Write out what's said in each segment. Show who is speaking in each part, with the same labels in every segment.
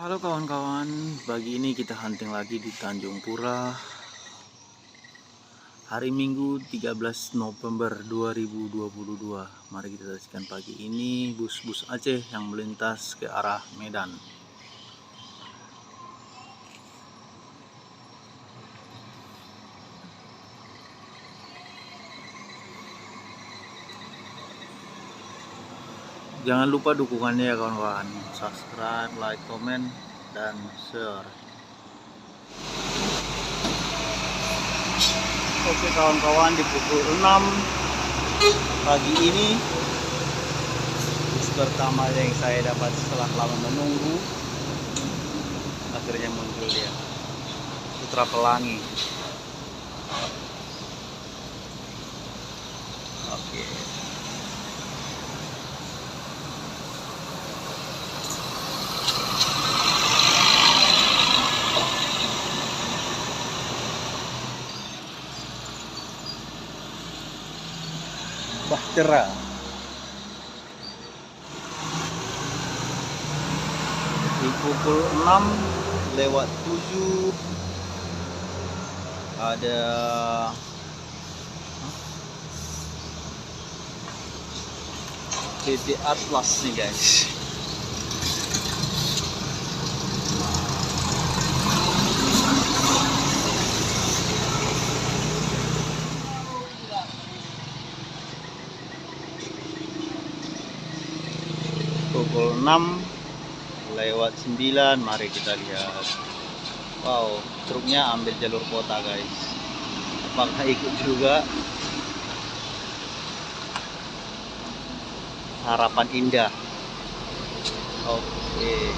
Speaker 1: Halo kawan-kawan, pagi ini kita hunting lagi di Tanjung Pura. Hari Minggu 13 November 2022. Mari kita saksikan pagi ini bus-bus Aceh yang melintas ke arah Medan. Jangan lupa dukungannya ya kawan-kawan. Subscribe, like, komen, dan share. Oke kawan-kawan, di pukul 6 pagi ini bus pertama yang saya dapat setelah lama menunggu akhirnya muncul dia, Putra Pelangi. Oke. Bahtera. Di pukul 6:07 ada PT Atlas nih guys. Pukul 6:09, mari kita lihat. Wow, truknya ambil jalur kota guys. Apakah ikut juga? Harapan Indah. Oke.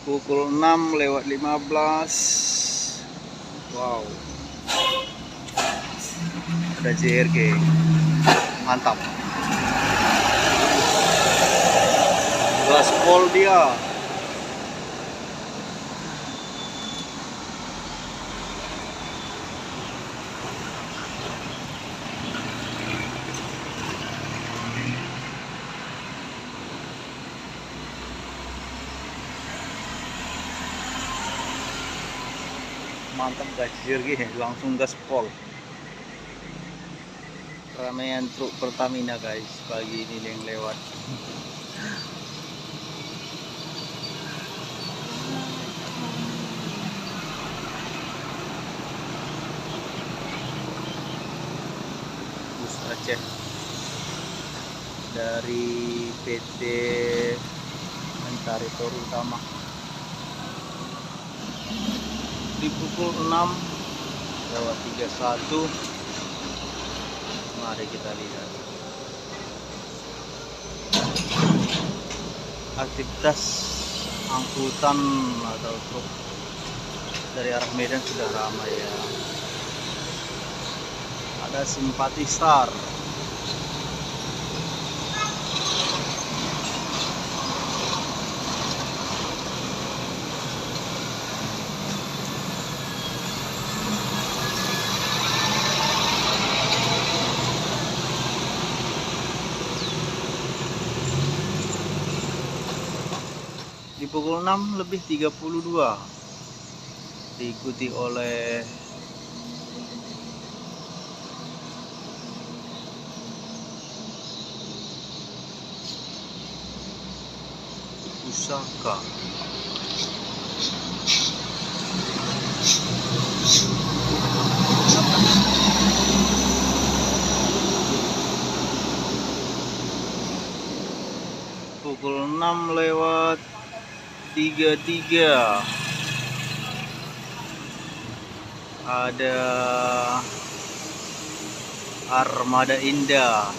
Speaker 1: Pukul 6:15. Wow. Ada JRG. Mantap. Gaspol dia. Mantap guys, JRG langsung gaspol. Ramaian truk Pertamina guys pagi ini yang lewat. Bus Aceh dari PT Mentari Tor Utama. Di pukul 6:31, mari kita lihat aktivitas angkutan atau truk dari arah Medan sudah ramai ya. Ada Simpati Star. Di pukul 6:32 diikuti oleh Pusaka. Pukul 6:33 ada Armada Indah.